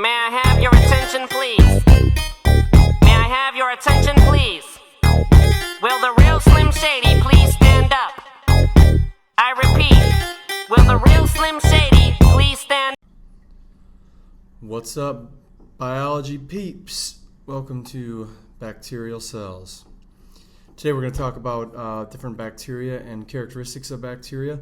May I have your attention, please? May I have your attention, please? Will the real Slim Shady please stand up? I repeat, will the real Slim Shady please stand up? What's up, biology peeps? Welcome to Bacterial Cells. Today we're going to talk about different bacteria and characteristics of bacteria,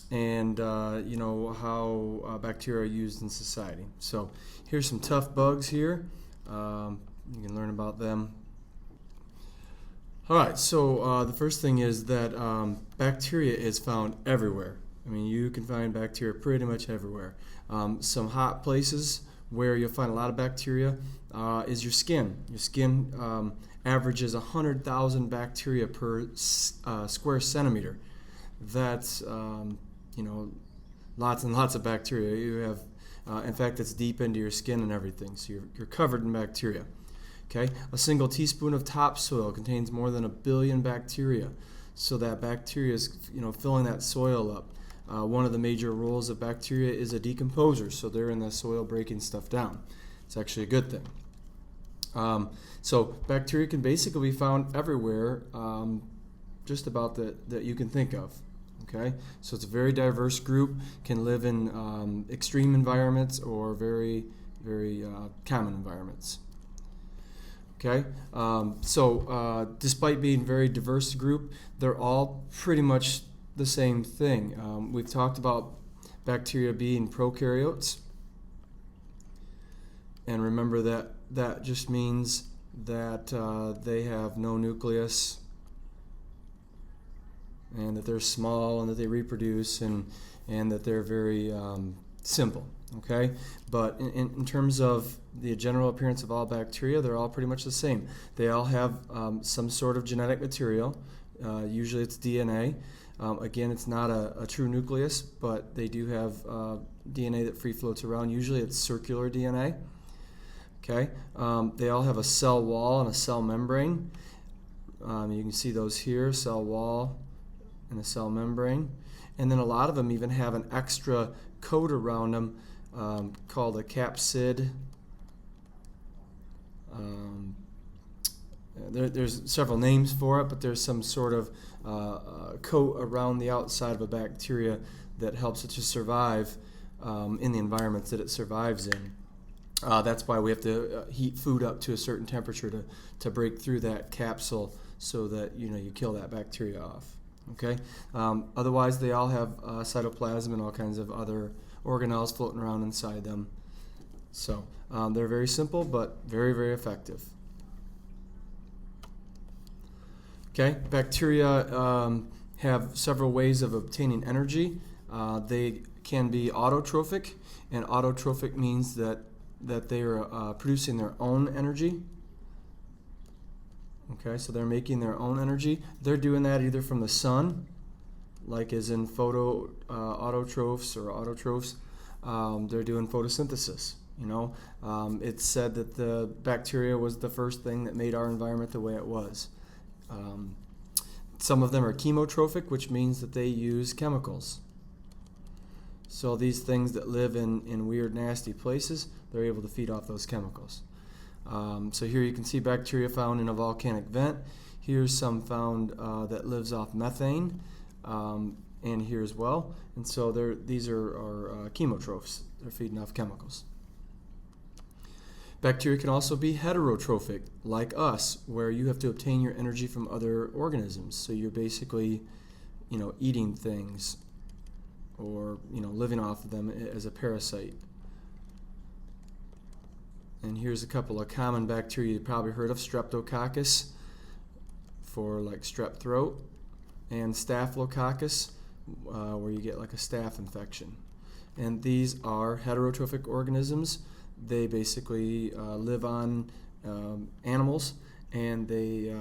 and how bacteria are used in society. So here's some tough bugs here. You can learn about them. All right, so the first thing is that bacteria is found everywhere. I mean, you can find bacteria pretty much everywhere. Some hot places where you'll find a lot of bacteria is your skin. Your skin averages 100,000 bacteria per square centimeter. That's lots and lots of bacteria. You have, in fact, it's deep into your skin and everything. So you're covered in bacteria. Okay, a single teaspoon of topsoil contains more than 1 billion bacteria. So that bacteria is, filling that soil up. One of the major roles of bacteria is a decomposer, so they're in the soil breaking stuff down. It's actually a good thing. So bacteria can basically be found everywhere, just about that you can think of. Okay, so it's a very diverse group, can live in extreme environments or very, very common environments. Okay, despite being a very diverse group, they're all pretty much the same thing. We've talked about bacteria being prokaryotes, and remember that just means that they have no nucleus, and that they're small, and that they reproduce, and that they're very simple. Okay, but in terms of the general appearance of all bacteria, they're all pretty much the same. They all have some sort of genetic material. Usually it's DNA. Again, it's not a true nucleus, but they do have DNA that free floats around. Usually it's circular DNA. Okay, they all have a cell wall and a cell membrane. You can see those here, cell wall and a cell membrane. And then a lot of them even have an extra coat around them called a capsid. There's several names for it, but there's some sort of coat around the outside of a bacteria that helps it to survive in the environments that it survives in. That's why we have to heat food up to a certain temperature to break through that capsule so that you kill that bacteria off. Okay. Otherwise, they all have cytoplasm and all kinds of other organelles floating around inside them. So they're very simple, but very, very effective. Okay. Bacteria have several ways of obtaining energy. They can be autotrophic, and autotrophic means that they are producing their own energy. Okay, so they're making their own energy. They're doing that either from the sun, like as in autotrophs or autotrophs. They're doing photosynthesis. It's said that the bacteria was the first thing that made our environment the way it was. Some of them are chemotrophic, which means that they use chemicals. So these things that live in weird, nasty places, they're able to feed off those chemicals. So here you can see bacteria found in a volcanic vent. Here's some found that lives off methane, and here as well. And so these are chemotrophs. They're feeding off chemicals. Bacteria can also be heterotrophic, like us, where you have to obtain your energy from other organisms. So you're basically, eating things or, living off of them as a parasite. And here's a couple of common bacteria you've probably heard of: Streptococcus for like strep throat, and Staphylococcus where you get like a staph infection. And these are heterotrophic organisms. They basically live on animals, and they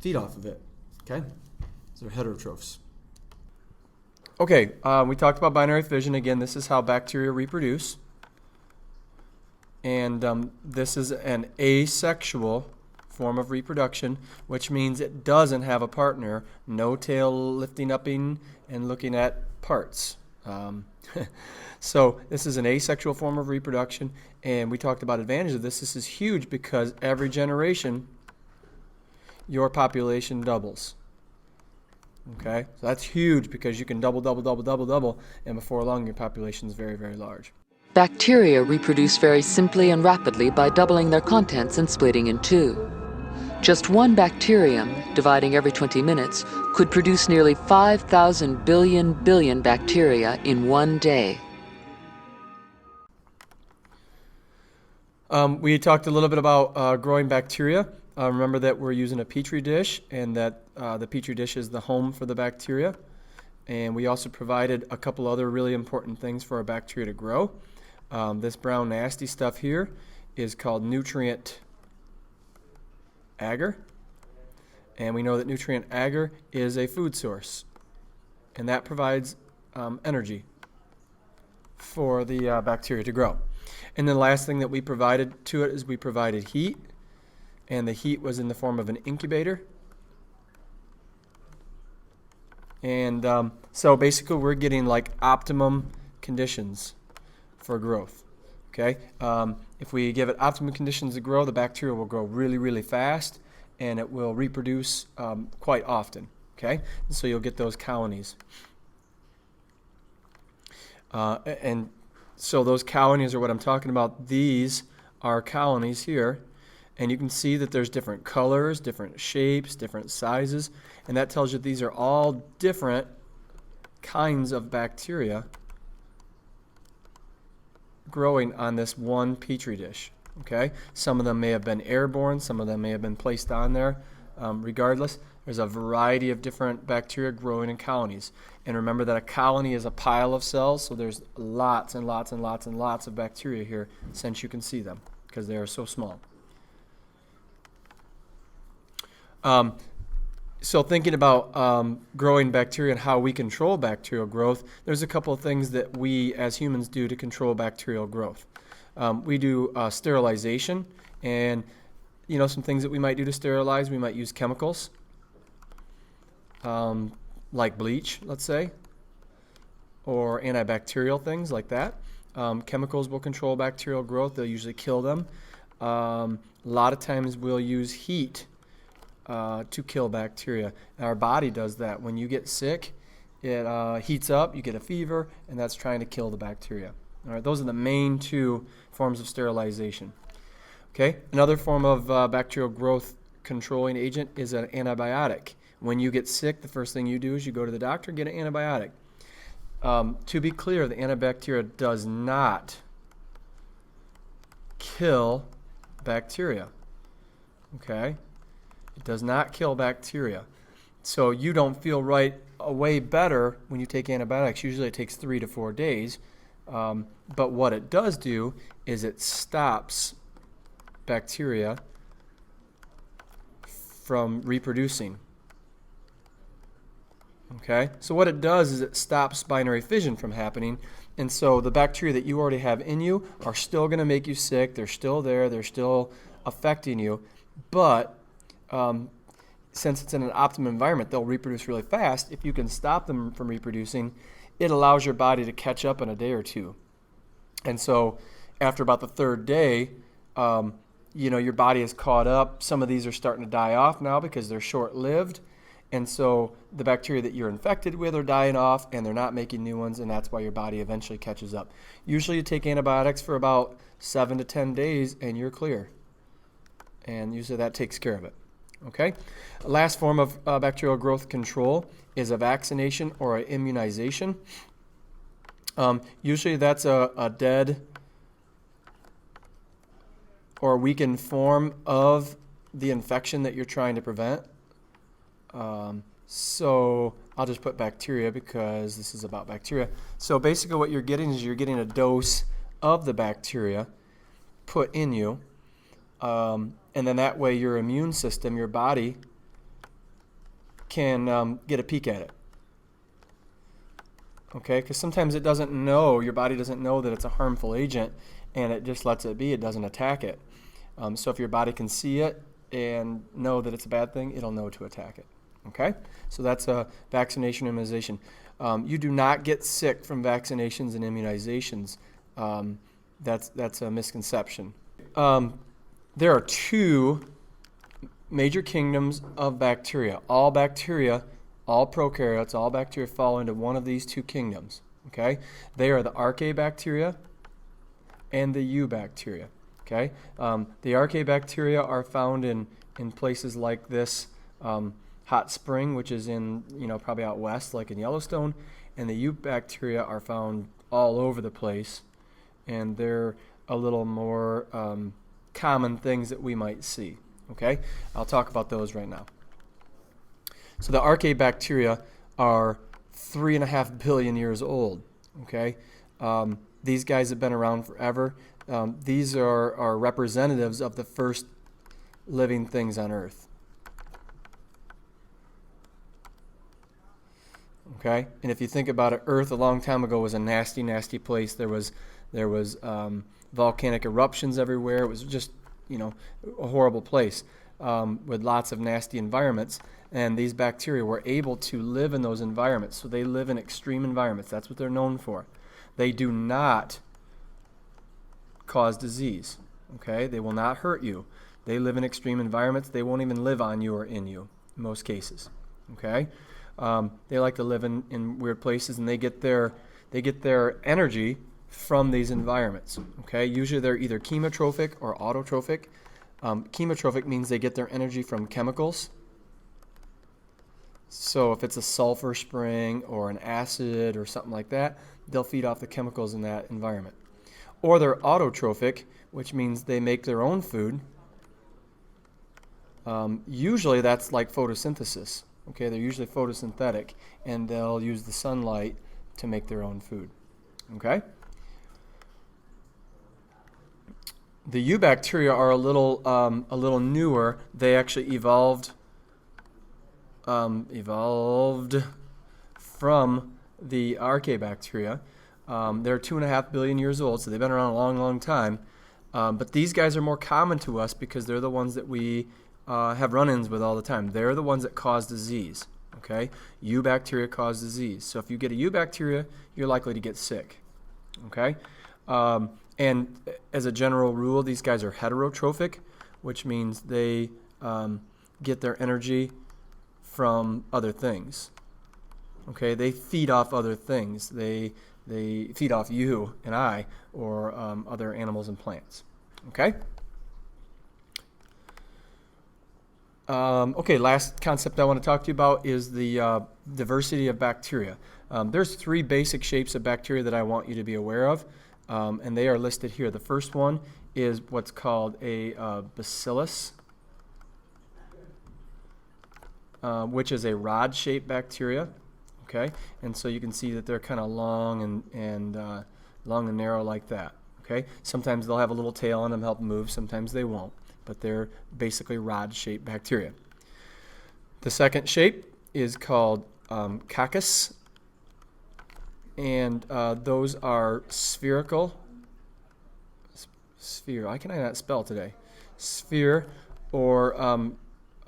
feed off of it. Okay, so they're heterotrophs. Okay, we talked about binary fission. Again, this is how bacteria reproduce. And this is an asexual form of reproduction, which means it doesn't have a partner. No tail lifting, upping, and looking at parts. So this is an asexual form of reproduction, and we talked about advantage of this. This is huge because every generation your population doubles. Okay, so that's huge because you can double, and before long your population is very, very large. Bacteria reproduce very simply and rapidly by doubling their contents and splitting in two. Just one bacterium, dividing every 20 minutes, could produce nearly 5,000 billion bacteria in one day. We talked a little bit about growing bacteria. Remember that we're using a petri dish, and that the petri dish is the home for the bacteria. And we also provided a couple other really important things for our bacteria to grow. This brown nasty stuff here is called nutrient agar. And we know that nutrient agar is a food source, and that provides energy for the bacteria to grow. And then the last thing that we provided to it is we provided heat, and the heat was in the form of an incubator. And so basically we're getting like optimum conditions for growth. Okay, if we give it optimum conditions to grow, the bacteria will grow really, really fast, and it will reproduce quite often. Okay, and so you'll get those colonies. And so those colonies are what I'm talking about. These are colonies here, and you can see that there's different colors, different shapes, different sizes, and that tells you these are all different kinds of bacteria growing on this one petri dish. Okay, some of them may have been airborne, some of them may have been placed on there. Regardless, there's a variety of different bacteria growing in colonies. And remember that a colony is a pile of cells, so there's lots and lots and lots and lots of bacteria here, since you can see them because they are so small. So thinking about growing bacteria and how we control bacterial growth, there's a couple of things that we as humans do to control bacterial growth. We do sterilization, and some things that we might do to sterilize, we might use chemicals, like bleach, let's say, or antibacterial things like that. Chemicals will control bacterial growth. They'll usually kill them. A lot of times we'll use heat to kill bacteria. And our body does that. When you get sick, it heats up, you get a fever, and that's trying to kill the bacteria. All right, those are the main two forms of sterilization. Okay, another form of bacterial growth controlling agent is an antibiotic. When you get sick, the first thing you do is you go to the doctor and get an antibiotic. To be clear, the antibacterial does not kill bacteria. Okay? It does not kill bacteria. So you don't feel right away better when you take antibiotics. Usually it takes 3 to 4 days. But what it does do is it stops bacteria from reproducing. Okay? So what it does is it stops binary fission from happening. And so the bacteria that you already have in you are still going to make you sick. They're still there. They're still affecting you. But since it's in an optimum environment, they'll reproduce really fast. If you can stop them from reproducing, it allows your body to catch up in a day or two. And so after about the third day, your body is caught up. Some of these are starting to die off now because they're short-lived. And so the bacteria that you're infected with are dying off, and they're not making new ones, and that's why your body eventually catches up. Usually you take antibiotics for about 7 to 10 days, and you're clear. And usually that takes care of it. Okay? Last form of bacterial growth control is a vaccination or an immunization. Usually that's a dead or a weakened form of the infection that you're trying to prevent. So I'll just put bacteria because this is about bacteria. So basically what you're getting is you're getting a dose of the bacteria put in you. And then that way your immune system, your body, can get a peek at it. Okay? Because sometimes it doesn't know, your body doesn't know that it's a harmful agent, and it just lets it be. It doesn't attack it. So if your body can see it and know that it's a bad thing, it'll know to attack it. Okay, so that's a vaccination immunization. You do not get sick from vaccinations and immunizations. That's a misconception. There are two major kingdoms of bacteria. All bacteria, all prokaryotes, all bacteria fall into one of these two kingdoms. Okay, they are the archaebacteria and the eubacteria. Okay, the archaebacteria are found in places like this hot spring, which is in, probably out west, like in Yellowstone, and the eubacteria are found all over the place, and they're a little more common things that we might see. Okay, I'll talk about those right now. So the archaebacteria are 3.5 billion years old. Okay, these guys have been around forever. These are representatives of the first living things on Earth. Okay, and if you think about it, Earth a long time ago was a nasty, nasty place. There was volcanic eruptions everywhere. It was just, a horrible place with lots of nasty environments. And these bacteria were able to live in those environments. So they live in extreme environments. That's what they're known for. They do not cause disease. Okay, they will not hurt you. They live in extreme environments. They won't even live on you or in you in most cases. Okay. They like to live in weird places, and they get their energy from these environments. Okay, usually they're either chemotrophic or autotrophic. Chemotrophic means they get their energy from chemicals. So if it's a sulfur spring or an acid or something like that, they'll feed off the chemicals in that environment. Or they're autotrophic, which means they make their own food. Usually that's like photosynthesis. Okay, they're usually photosynthetic, and they'll use the sunlight to make their own food. Okay? The eubacteria are a little newer. They actually evolved from the archaebacteria. They're 2.5 billion years old, so they've been around a long, long time. But these guys are more common to us because they're the ones that we have run-ins with all the time. They're the ones that cause disease. Okay, eubacteria cause disease. So if you get a eubacteria, you're likely to get sick. Okay, and as a general rule, these guys are heterotrophic, which means they get their energy from other things. Okay, they feed off other things. They feed off you and I, or other animals and plants. Okay. Okay, last concept I want to talk to you about is the diversity of bacteria. There's three basic shapes of bacteria that I want you to be aware of, and they are listed here. The first one is what's called a bacillus, which is a rod-shaped bacteria. Okay, and so you can see that they're kind of long and narrow like that. Okay, sometimes they'll have a little tail on them to help move. Sometimes they won't. But they're basically rod-shaped bacteria. The second shape is called coccus, and those are spherical. Sphere. Why can I not spell today? Sphere or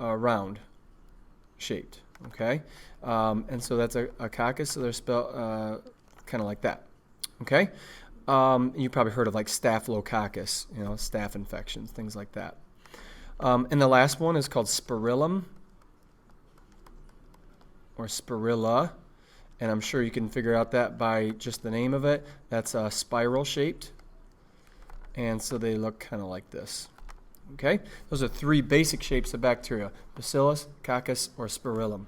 round shaped. Okay, and so that's a coccus. So they're spelled kind of like that. Okay. You probably heard of like staphylococcus, staph infections, things like that. And the last one is called spirillum or spirilla, and I'm sure you can figure out that by just the name of it. That's spiral shaped, and so they look kind of like this. Okay, those are three basic shapes of bacteria: bacillus, coccus, or spirillum.